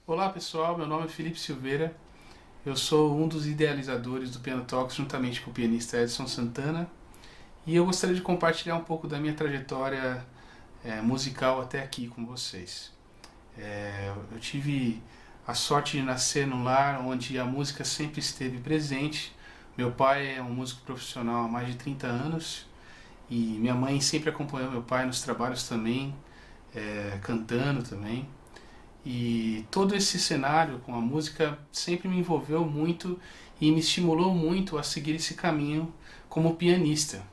Olá pessoal, meu nome é Felipe Silveira, eu sou um dos idealizadores do Piano Talks juntamente com o pianista Edson Santana e eu gostaria de compartilhar um pouco da minha trajetória musical até aqui com vocês. Eu tive a sorte de nascer num lar onde a música sempre esteve presente. Meu pai é um músico profissional há mais de 30 anos e minha mãe sempre acompanhou meu pai nos trabalhos também, cantando também. E todo esse cenário com a música sempre me envolveu muito e me estimulou muito a seguir esse caminho como pianista.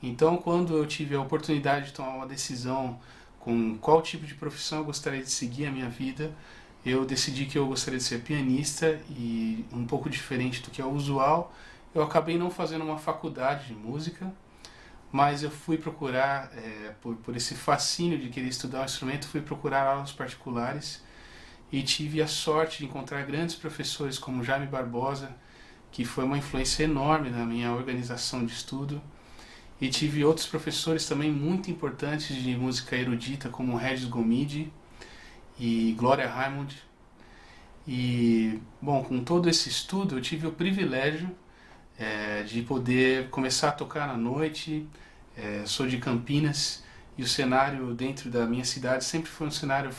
Então, quando eu tive a oportunidade de tomar uma decisão com qual tipo de profissão eu gostaria de seguir a minha vida, eu decidi que eu gostaria de ser pianista e um pouco diferente do que é o usual, eu acabei não fazendo uma faculdade de música, mas eu fui procurar, por esse fascínio de querer estudar um instrumento, fui procurar aulas particulares e tive a sorte de encontrar grandes professores como Jaime Barbosa, que foi uma influência enorme na minha organização de estudo, e tive outros professores também muito importantes de música erudita como Regis Gomidi e Gloria Raymond. E, bom, com todo esse estudo eu tive o privilégio de poder começar a tocar na noite. Sou de Campinas e o cenário dentro da minha cidade sempre foi um cenário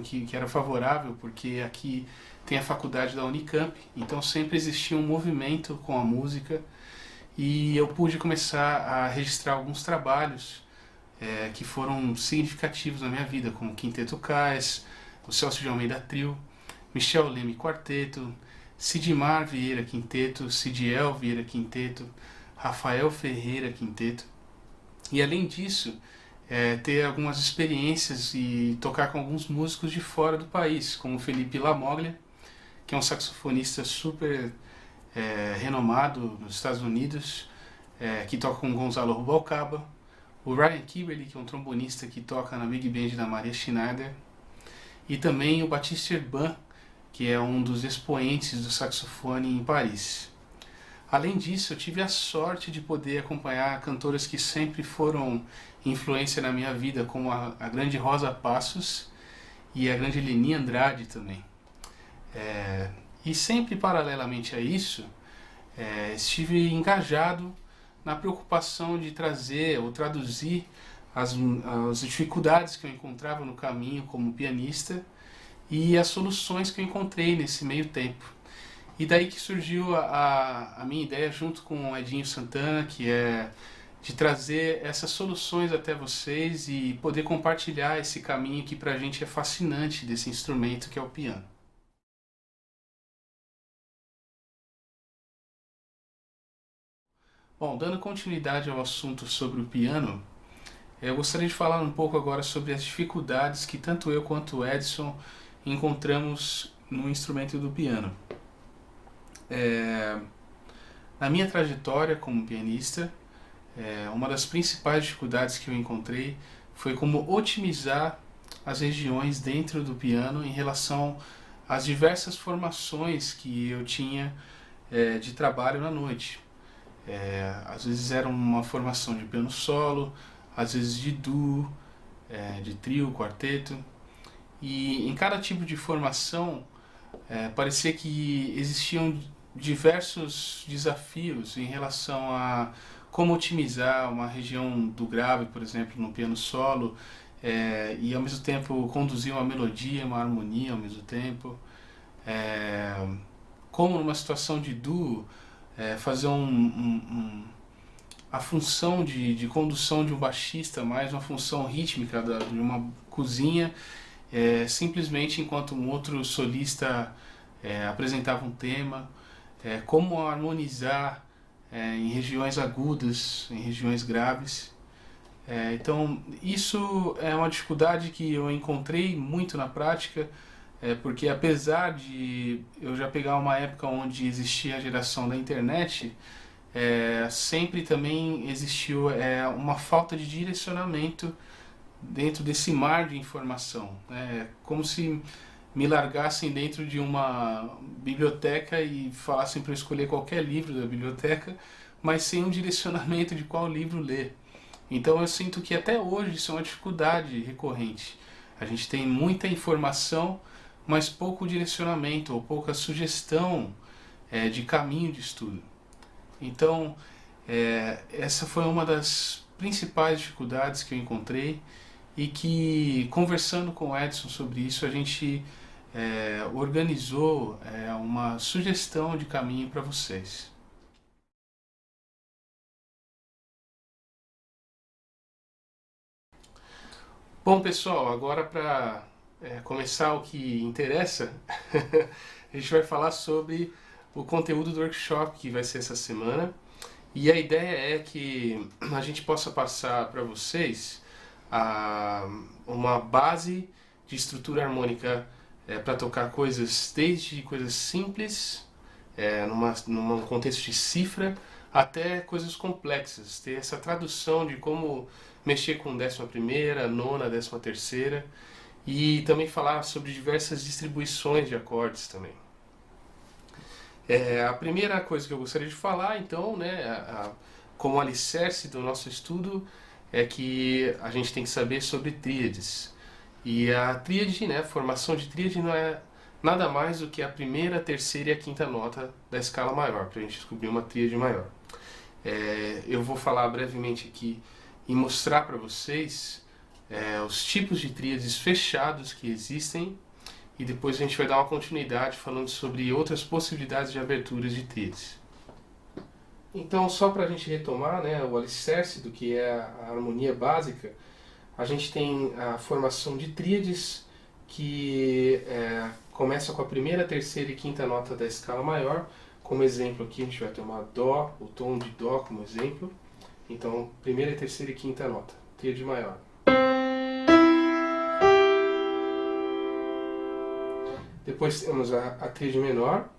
que era favorável, porque aqui tem a faculdade da Unicamp, então sempre existia um movimento com a música e eu pude começar a registrar alguns trabalhos que foram significativos na minha vida, como Quinteto Cais, o Celso de Almeida Trio, Michel Leme Quarteto, Sidmar Vieira Quinteto, Sidiel Vieira Quinteto, Rafael Ferreira Quinteto. E além disso, ter algumas experiências e tocar com alguns músicos de fora do país, como Felipe Lamoglia, que é um saxofonista super renomado nos Estados Unidos, que toca com Gonzalo Rubalcaba, o Ryan Kiberly, que é um trombonista que toca na Big Band da Maria Schneider, e também o Baptiste Urbain, que é um dos expoentes do saxofone em Paris. Além disso, eu tive a sorte de poder acompanhar cantoras que sempre foram influência na minha vida, como a grande Rosa Passos e a grande Leni Andrade também. E sempre paralelamente a isso, estive engajado na preocupação de trazer ou traduzir as dificuldades que eu encontrava no caminho como pianista e as soluções que eu encontrei nesse meio tempo. E daí que surgiu a minha ideia, junto com o Edinho Santana, que é de trazer essas soluções até vocês e poder compartilhar esse caminho que pra gente é fascinante desse instrumento que é o piano. Bom, dando continuidade ao assunto sobre o piano, eu gostaria de falar um pouco agora sobre as dificuldades que tanto eu quanto o Edson encontramos no instrumento do piano. Na minha trajetória como pianista, uma das principais dificuldades que eu encontrei foi como otimizar as regiões dentro do piano em relação às diversas formações que eu tinha de trabalho na noite. Às vezes era uma formação de piano solo, às vezes de duo, de trio, quarteto, e em cada tipo de formação parecia que existiam diversos desafios em relação a como otimizar uma região do grave, por exemplo, no piano solo, e ao mesmo tempo conduzir uma melodia, uma harmonia ao mesmo tempo. Como numa situação de duo, fazer a função de condução de um baixista, mais uma função rítmica de uma cozinha, simplesmente enquanto um outro solista apresentava um tema, como harmonizar em regiões agudas, em regiões graves. Então, isso é uma dificuldade que eu encontrei muito na prática, porque apesar de eu já pegar uma época onde existia a geração da internet, sempre também existiu uma falta de direcionamento dentro desse mar de informação, né? Como se me largassem dentro de uma biblioteca e falassem para eu escolher qualquer livro da biblioteca, mas sem um direcionamento de qual livro ler. Então eu sinto que até hoje isso é uma dificuldade recorrente. A gente tem muita informação, mas pouco direcionamento ou pouca sugestão de caminho de estudo. Então, essa foi uma das principais dificuldades que eu encontrei e que, conversando com o Edson sobre isso, a gente organizou uma sugestão de caminho para vocês. Bom, pessoal, agora para começar o que interessa, a gente vai falar sobre o conteúdo do workshop que vai ser essa semana. E a ideia é que a gente possa passar para vocês uma base de estrutura harmônica para tocar coisas, desde coisas simples, num contexto de cifra, até coisas complexas. Ter essa tradução de como mexer com 11ª, nona, 13ª, e também falar sobre diversas distribuições de acordes também. A primeira coisa que eu gostaria de falar, então, como alicerce do nosso estudo, é que a gente tem que saber sobre tríades. E a tríade, formação de tríade não é nada mais do que a primeira, terceira e a quinta nota da escala maior, para a gente descobrir uma tríade maior. Eu vou falar brevemente aqui e mostrar para vocês os tipos de tríades fechados que existem, e depois a gente vai dar uma continuidade falando sobre outras possibilidades de aberturas de tríades. Então, só para a gente retomar o alicerce do que é a harmonia básica, a gente tem a formação de tríades que começa com a primeira, terceira e quinta nota da escala maior. Como exemplo aqui a gente vai tomar Dó, o tom de Dó como exemplo. Então, primeira, terceira e quinta nota, tríade maior. Depois temos a tríade menor,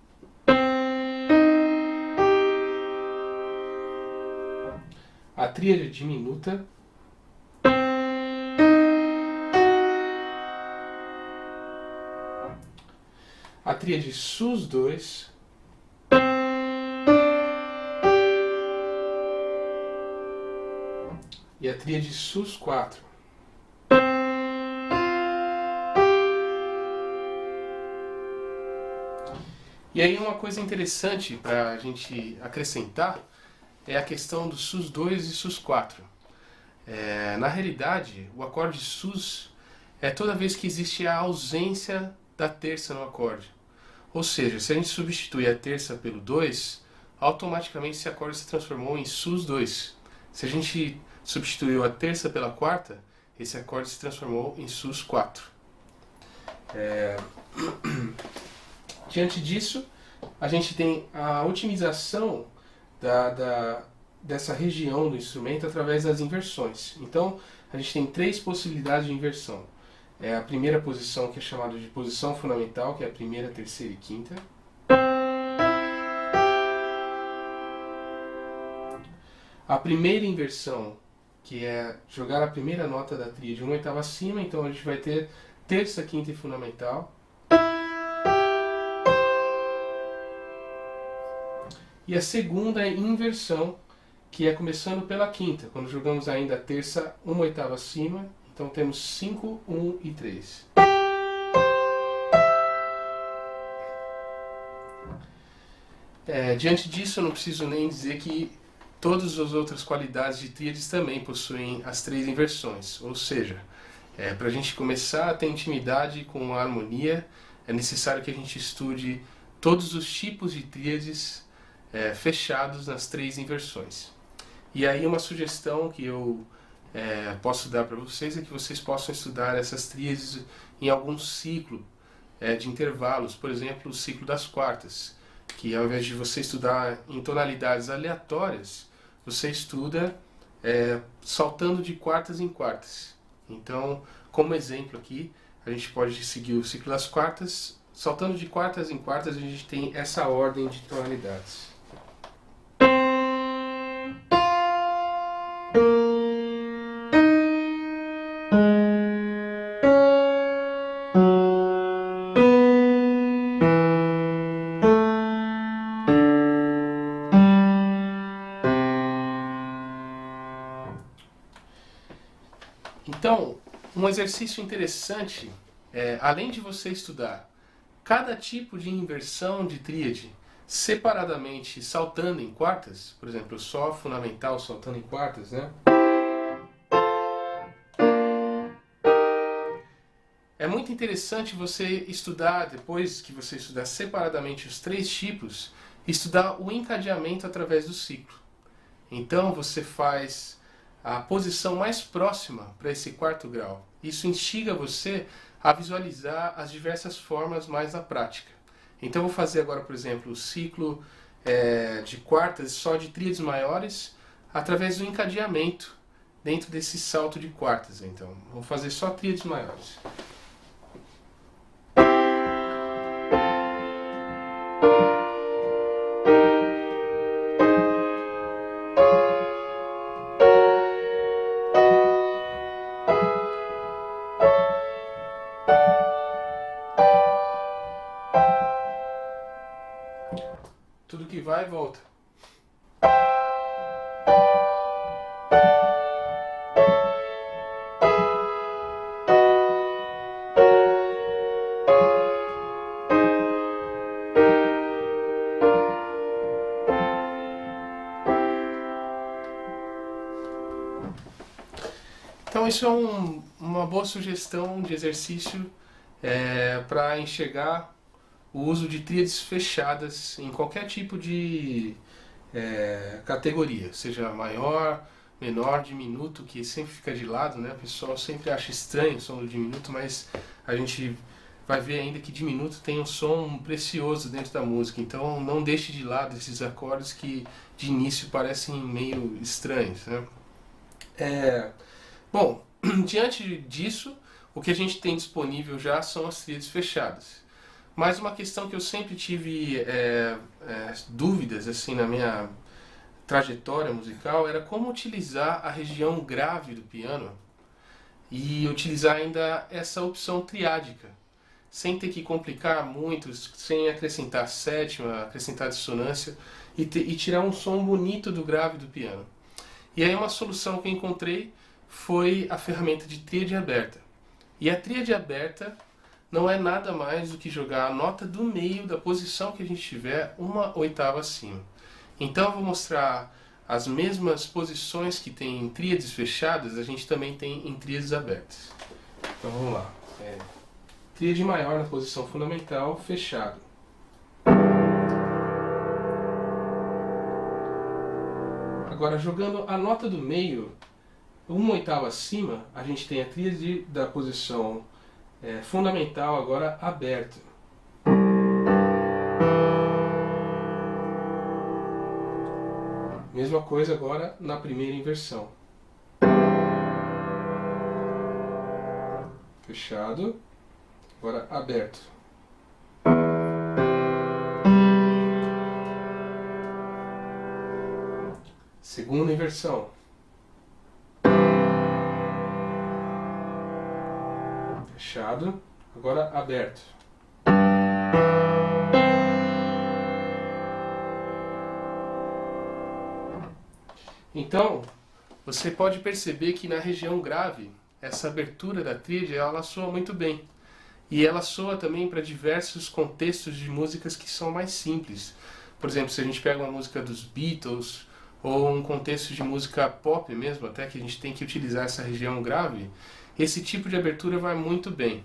a tríade diminuta, a tríade sus2, e a tríade sus4. E aí uma coisa interessante para a gente acrescentar é a questão do sus2 e sus4. Na realidade, o acorde sus é toda vez que existe a ausência da terça no acorde. Ou seja, se a gente substitui a terça pelo 2, automaticamente esse acorde se transformou em sus2. Se a gente substituiu a terça pela quarta, esse acorde se transformou em sus4. Diante disso, a gente tem a otimização dessa região do instrumento através das inversões. Então, a gente tem 3 possibilidades de inversão. A primeira posição, que é chamada de posição fundamental, que é a primeira, terceira e quinta. A primeira inversão, que é jogar a primeira nota da tríade uma oitava acima, então a gente vai ter terça, quinta e fundamental. E a segunda é inversão, que é começando pela quinta, quando jogamos ainda a terça uma oitava acima, então temos 5, 1 e 3. Diante disso, eu não preciso nem dizer que todas as outras qualidades de tríades também possuem as 3 inversões, ou seja, para a gente começar a ter intimidade com a harmonia, é necessário que a gente estude todos os tipos de tríades fechados nas 3 inversões. E aí uma sugestão que eu posso dar para vocês é que vocês possam estudar essas tríades em algum ciclo de intervalos, por exemplo, o ciclo das quartas, que ao invés de você estudar em tonalidades aleatórias, você estuda saltando de quartas em quartas. Então, como exemplo aqui, a gente pode seguir o ciclo das quartas, saltando de quartas em quartas, a gente tem essa ordem de tonalidades. Então, um exercício interessante, além de você estudar Cada tipo de inversão de tríade, separadamente saltando em quartas, por exemplo, o Sol fundamental saltando em quartas, né? É muito interessante você estudar, depois que você estudar separadamente os três tipos, estudar o encadeamento através do ciclo. Então você faz a posição mais próxima para esse quarto grau. Isso instiga você a visualizar as diversas formas mais na prática. Então eu vou fazer agora, por exemplo, o ciclo de quartas só de tríades maiores através do encadeamento dentro desse salto de quartas. Então, vou fazer só tríades maiores. Tudo que vai e volta. Então isso é uma boa sugestão de exercício para enxergar o uso de tríades fechadas em qualquer tipo de categoria, seja maior, menor, diminuto, que sempre fica de lado, né? O pessoal sempre acha estranho o som do diminuto, mas a gente vai ver ainda que diminuto tem um som precioso dentro da música, então não deixe de lado esses acordes que de início parecem meio estranhos, né? Bom, diante disso, o que a gente tem disponível já são as tríades fechadas. Mas uma questão que eu sempre tive dúvidas assim na minha trajetória musical era como utilizar a região grave do piano e utilizar ainda essa opção triádica, sem ter que complicar muito, sem acrescentar sétima, acrescentar dissonância e tirar um som bonito do grave do piano. E aí uma solução que eu encontrei foi a ferramenta de tríade aberta. E a tríade aberta não é nada mais do que jogar a nota do meio da posição que a gente tiver uma oitava acima. Então eu vou mostrar as mesmas posições que tem em tríades fechadas, a gente também tem em tríades abertas. Então vamos lá. Tríade maior na posição fundamental, fechado. Agora jogando a nota do meio uma oitava acima, a gente tem a tríade da posição fundamental agora aberta. Mesma coisa agora na primeira inversão. Fechado, agora aberto. Segunda inversão. Fechado, agora aberto. Então, você pode perceber que na região grave, essa abertura da tríade, ela soa muito bem. E ela soa também para diversos contextos de músicas que são mais simples. Por exemplo, se a gente pega uma música dos Beatles, ou um contexto de música pop mesmo, até que a gente tem que utilizar essa região grave, esse tipo de abertura vai muito bem.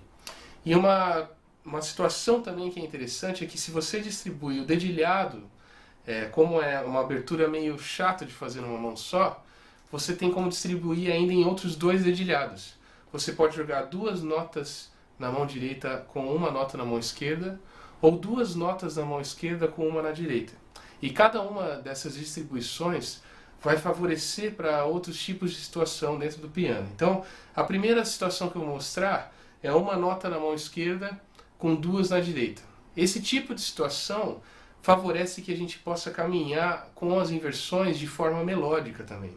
E uma situação também que é interessante é que se você distribui o dedilhado, como é uma abertura meio chata de fazer numa mão só, você tem como distribuir ainda em outros dois dedilhados. Você pode jogar duas notas na mão direita com uma nota na mão esquerda, ou duas notas na mão esquerda com uma na direita. E cada uma dessas distribuições vai favorecer para outros tipos de situação dentro do piano. Então, a primeira situação que eu vou mostrar é uma nota na mão esquerda com duas na direita. Esse tipo de situação favorece que a gente possa caminhar com as inversões de forma melódica também.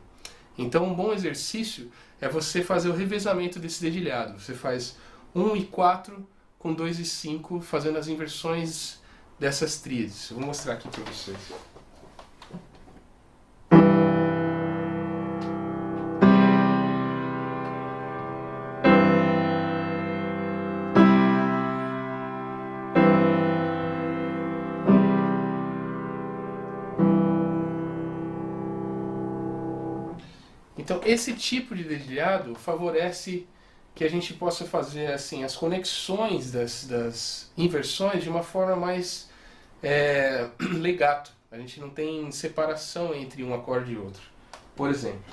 Então, um bom exercício é você fazer o revezamento desse dedilhado. Você faz 1 e 4 com 2 e 5, fazendo as inversões dessas tríades. Eu vou mostrar aqui para vocês. Então esse tipo de dedilhado favorece que a gente possa fazer assim as conexões das inversões de uma forma mais legato. A gente não tem separação entre um acorde e outro. Por exemplo.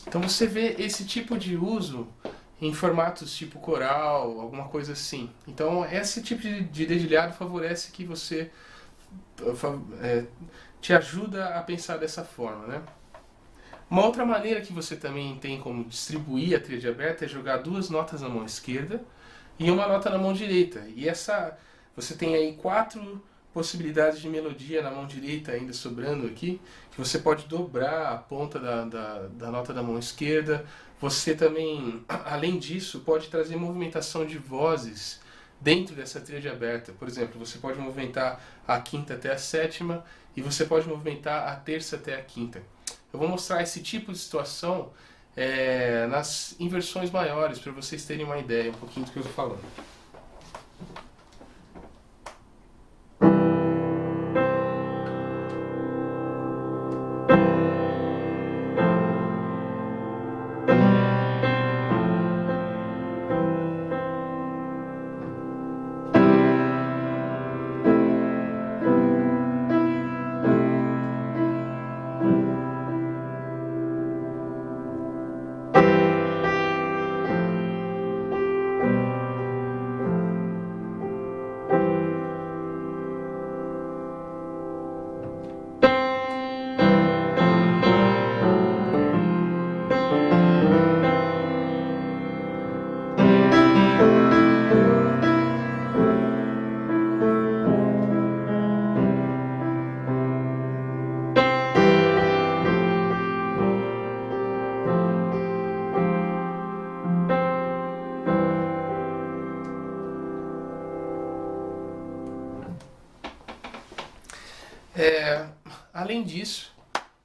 Então você vê esse tipo de uso em formatos tipo coral, alguma coisa assim. Então esse tipo de dedilhado favorece que você te ajuda a pensar dessa forma, né? Uma outra maneira que você também tem como distribuir a tríade aberta é jogar duas notas na mão esquerda e uma nota na mão direita. E essa você tem aí 4 possibilidades de melodia na mão direita ainda sobrando aqui, que você pode dobrar a ponta da nota da mão esquerda. Você também, além disso, pode trazer movimentação de vozes dentro dessa tríade aberta. Por exemplo, você pode movimentar a quinta até a sétima e você pode movimentar a terça até a quinta. Eu vou mostrar esse tipo de situação nas inversões maiores, para vocês terem uma ideia um pouquinho do que eu estou falando. Além disso,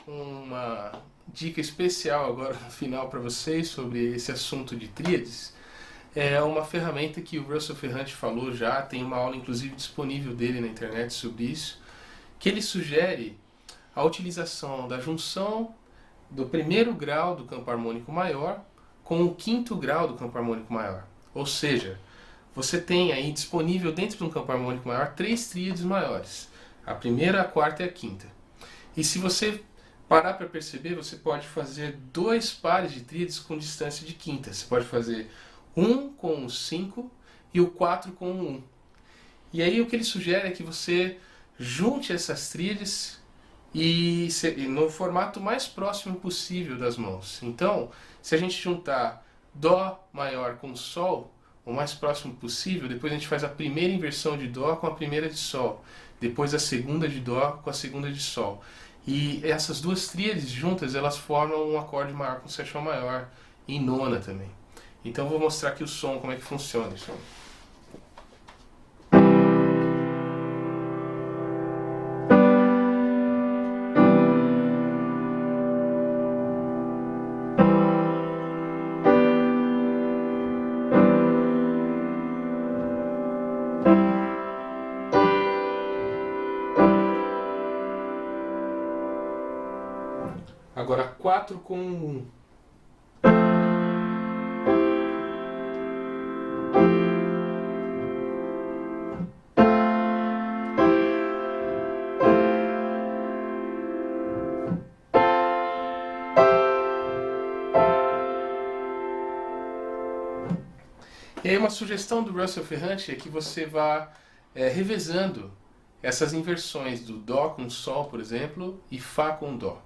uma dica especial agora no final para vocês sobre esse assunto de tríades é uma ferramenta que o Russell Ferrante falou já, tem uma aula inclusive disponível dele na internet sobre isso, que ele sugere a utilização da junção do primeiro grau do campo harmônico maior com o quinto grau do campo harmônico maior. Ou seja, você tem aí disponível dentro de um campo harmônico maior 3 tríades maiores. A primeira, a quarta e a quinta. E se você parar para perceber, você pode fazer 2 pares de tríades com distância de quinta. Você pode fazer um com o 5 e o 4 com o 1. E aí o que ele sugere é que você junte essas tríades e no formato mais próximo possível das mãos. Então, se a gente juntar Dó maior com Sol, o mais próximo possível, depois a gente faz a primeira inversão de Dó com a primeira de Sol, depois a segunda de Dó com a segunda de Sol. E essas duas tríades juntas, elas formam um acorde maior com sétima maior, em nona também. Então eu vou mostrar aqui o som, como é que funciona isso. Agora 4 com 1. E aí uma sugestão do Russell Ferrante é que você vá revezando essas inversões do Dó com Sol, por exemplo, e Fá com Dó.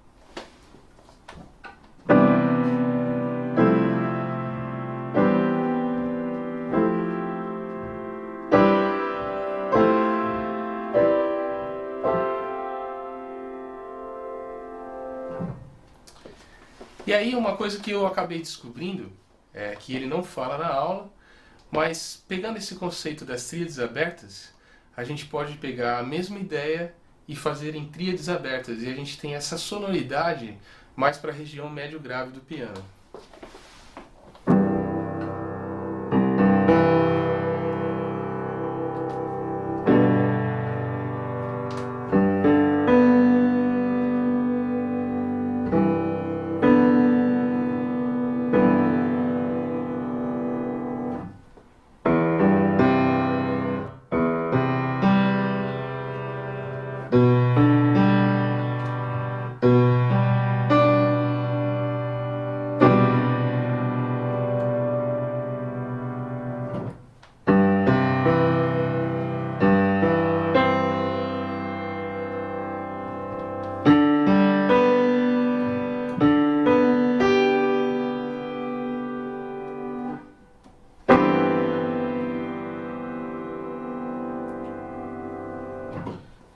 E aí uma coisa que eu acabei descobrindo, é que ele não fala na aula, mas pegando esse conceito das tríades abertas, a gente pode pegar a mesma ideia e fazer em tríades abertas, e a gente tem essa sonoridade mais para a região médio grave do piano.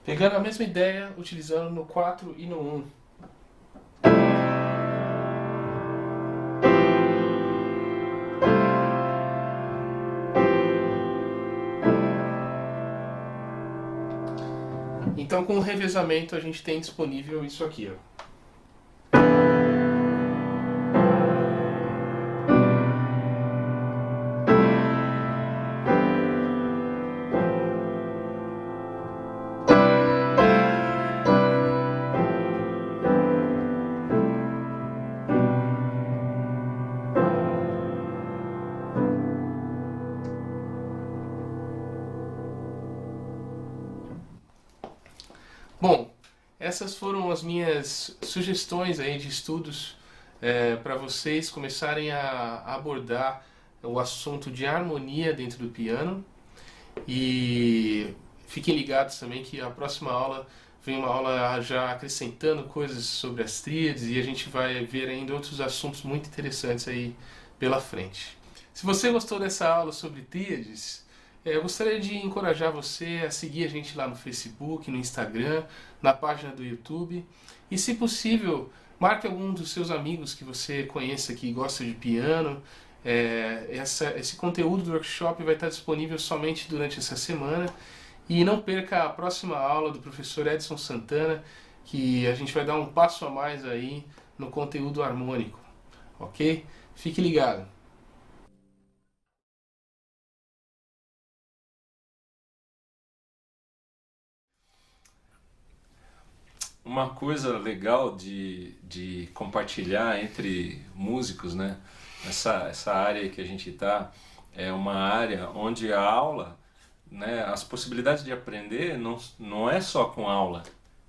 Pegando a mesma ideia, utilizando no 4 e no 1. Então, com o revezamento, a gente tem disponível isso aqui, ó. Bom, essas foram as minhas sugestões aí de estudos para vocês começarem a abordar o assunto de harmonia dentro do piano. E fiquem ligados também que a próxima aula vem uma aula já acrescentando coisas sobre as tríades e a gente vai ver ainda outros assuntos muito interessantes aí pela frente. Se você gostou dessa aula sobre tríades, eu gostaria de encorajar você a seguir a gente lá no Facebook, no Instagram, na página do YouTube e, se possível, marque algum dos seus amigos que você conheça que gosta de piano. Esse conteúdo do workshop vai estar disponível somente durante essa semana. E não perca a próxima aula do professor Edson Santana, que a gente vai dar um passo a mais aí no conteúdo harmônico, ok? Fique ligado! Uma coisa legal de compartilhar entre músicos, né? Essa área que a gente está é uma área onde a aula, né? As possibilidades de aprender não é só com aula,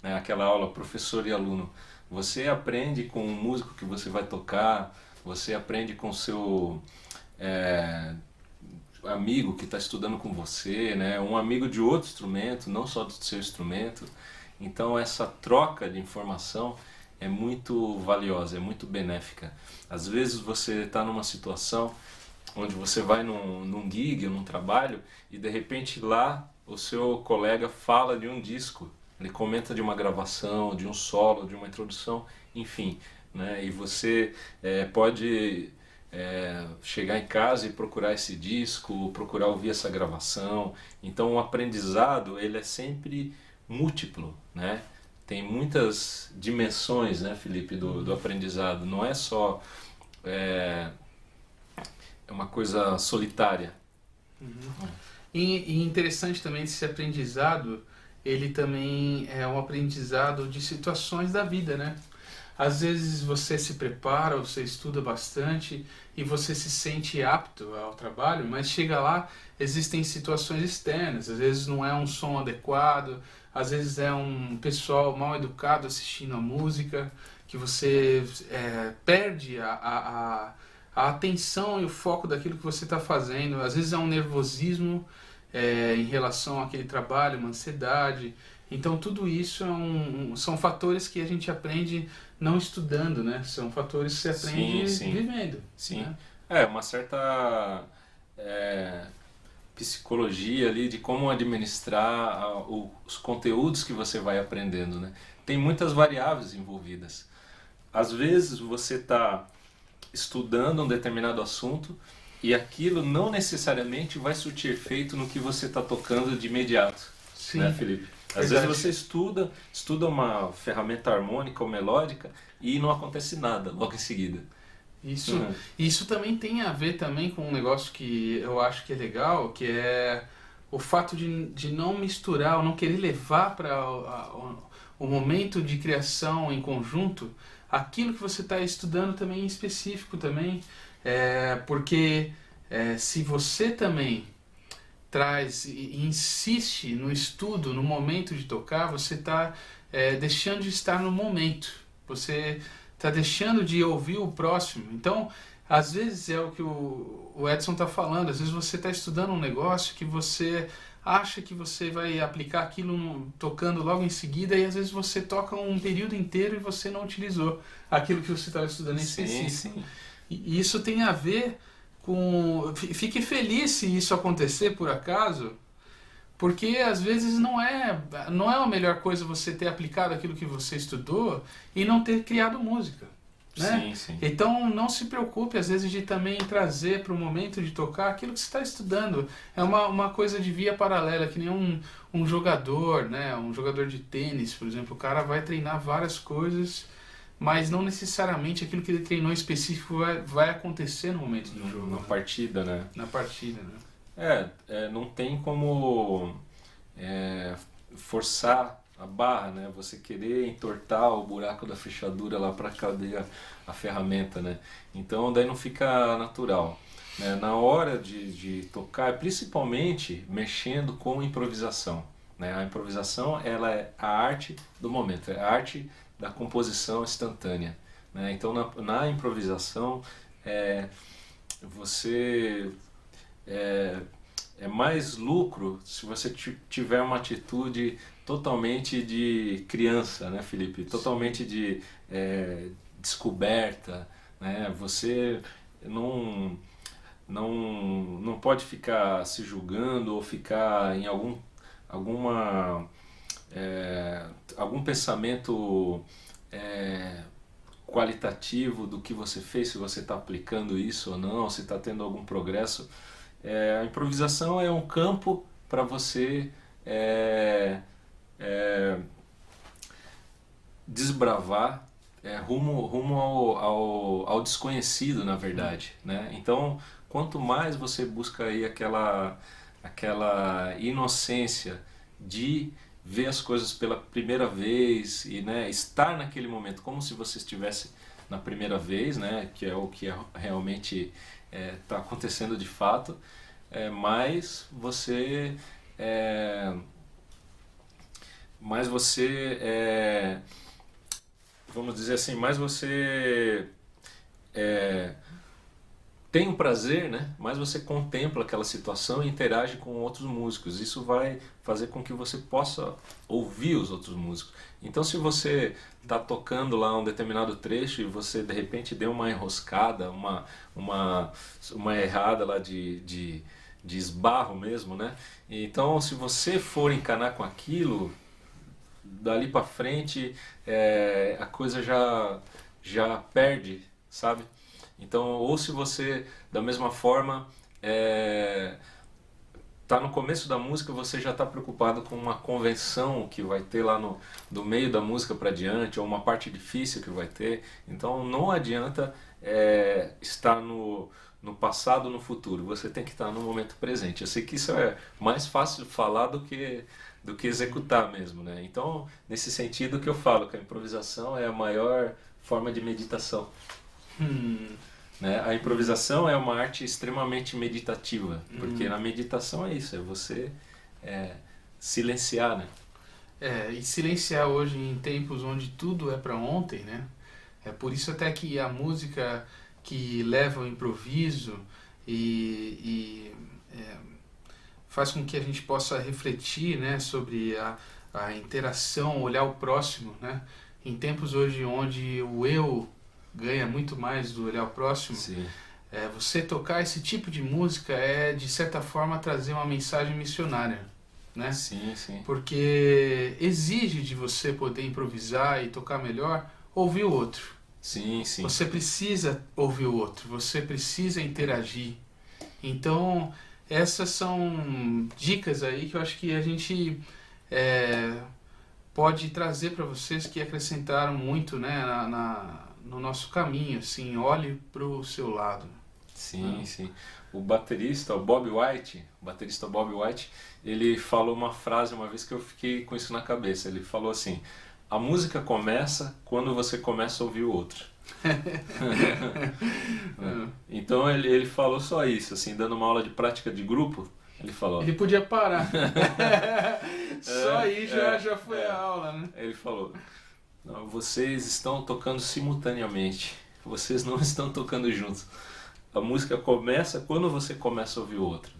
né? Aquela aula professor e aluno. Você aprende com o músico que você vai tocar, você aprende com o seu é, amigo que está estudando com você, né? Um amigo de outro instrumento, não só do seu instrumento. Então essa troca de informação é muito valiosa, é muito benéfica. Às vezes você está numa situação onde você vai num gig, num trabalho, e de repente lá o seu colega fala de um disco, ele comenta de uma gravação, de um solo, de uma introdução, enfim, né? E você pode chegar em casa e procurar esse disco, procurar ouvir essa gravação. Então o aprendizado ele é sempre múltiplo, né? Tem muitas dimensões, né, Felipe, do aprendizado. Não é só uma coisa solitária. E interessante também esse aprendizado, ele também é um aprendizado de situações da vida, né? Às vezes você se prepara, você estuda bastante e você se sente apto ao trabalho, mas chega lá, existem situações externas, às vezes não é um som adequado, às vezes é um pessoal mal educado assistindo a música, que você perde a atenção e o foco daquilo que você está fazendo. Às vezes é um nervosismo em relação àquele trabalho, uma ansiedade. Então tudo isso são fatores que a gente aprende não estudando, né? São fatores que você aprende Sim, vivendo. sim. Né? É uma certa psicologia ali de como administrar os conteúdos que você vai aprendendo, né? Tem muitas variáveis envolvidas. às vezes você está estudando um determinado assunto e aquilo não necessariamente vai surtir efeito no que você está tocando de imediato, Sim, né, Felipe? Às verdade. vezes você estuda uma ferramenta harmônica ou melódica e não acontece nada logo em seguida. Isso, Uhum. isso também tem a ver também com um negócio que eu acho que é legal, que é o fato de não misturar, ou não querer levar para o momento de criação em conjunto aquilo que você está estudando também em específico também, porque se você também traz e insiste no estudo, no momento de tocar, você está deixando de estar no momento. Você está deixando de ouvir o próximo. Então, às vezes é o que o Edson está falando. Às vezes você está estudando um negócio que você acha que você vai aplicar aquilo tocando logo em seguida e às vezes você toca um período inteiro e você não utilizou aquilo que você estava estudando em Sim, específico. sim. E isso tem a ver com... Fique feliz se isso acontecer por acaso, porque às vezes não é a melhor coisa você ter aplicado aquilo que você estudou e não ter criado música, né? Sim, sim. Então não se preocupe às vezes de também trazer para o momento de tocar aquilo que você está estudando. É uma coisa de via paralela, que nem um jogador, né? Um jogador de tênis, por exemplo, o cara vai treinar várias coisas, mas não necessariamente aquilo que ele treinou específico vai acontecer no momento do jogo, Na né? partida, né? Na partida, né? Não tem como forçar a barra, né? Você querer entortar o buraco da fechadura lá para caber a ferramenta, né? Então daí não fica natural, né? Na hora de tocar, principalmente mexendo com improvisação, né? A improvisação, ela é a arte do momento, é a arte da composição instantânea, né? Então na improvisação você é mais lucro se você tiver uma atitude totalmente de criança, né, Felipe? Totalmente de descoberta, né? Você não, não pode ficar se julgando ou ficar em alguma, algum pensamento qualitativo do que você fez, se você está aplicando isso ou não, se está tendo algum progresso. A improvisação é um campo para você desbravar rumo ao desconhecido, na verdade, né? Então, quanto mais você busca aí aquela inocência de ver as coisas pela primeira vez e, né, estar naquele momento como se você estivesse na primeira vez, né, que é o que realmente está acontecendo de fato, mais você vamos dizer assim, mais você tem um prazer, né? Mas você contempla aquela situação e interage com outros músicos. Isso vai fazer com que você possa ouvir os outros músicos. Então, se você está tocando lá um determinado trecho e você de repente deu uma enroscada, uma errada lá de esbarro mesmo, né? Então, se você for encanar com aquilo, dali para frente a coisa já perde, sabe? Então, ou se você, da mesma forma, tá no começo da música, você já está preocupado com uma convenção que vai ter lá do meio da música para diante, ou uma parte difícil que vai ter. Então, não adianta estar no passado ou no futuro, você tem que estar no momento presente. Eu sei que isso é mais fácil de falar do que executar mesmo, né? Então, nesse sentido que eu falo que a improvisação é a maior forma de meditação. Né? A improvisação é uma arte extremamente meditativa, porque na meditação é isso, é você silenciar, né? E silenciar hoje em tempos onde tudo é para ontem, né? É por isso até que a música que leva ao improviso e faz com que a gente possa refletir, né, sobre a interação, olhar o próximo, né? Em tempos hoje onde o eu ganha muito mais do olhar o próximo, Sim. Você tocar esse tipo de música é, de certa forma, trazer uma mensagem missionária, né? Sim, sim. Porque exige de você poder improvisar e tocar melhor, ouvir o outro, Sim, sim. Você precisa ouvir o outro, você precisa interagir. Então, essas são dicas aí que eu acho que a gente é, pode trazer para vocês que acrescentaram muito, né, no nosso caminho. Assim, olhe para o seu lado. Sim, sim. O baterista, o baterista Bob White, ele falou uma frase uma vez que eu fiquei com isso na cabeça. Ele falou assim: a música começa quando você começa a ouvir o outro. Então ele falou só isso, assim, dando uma aula de prática de grupo, ele falou. Ele podia parar. Só aí já foi a aula, né? Ele falou: não, vocês estão tocando simultaneamente, vocês não estão tocando juntos. A música começa quando você começa a ouvir o outro.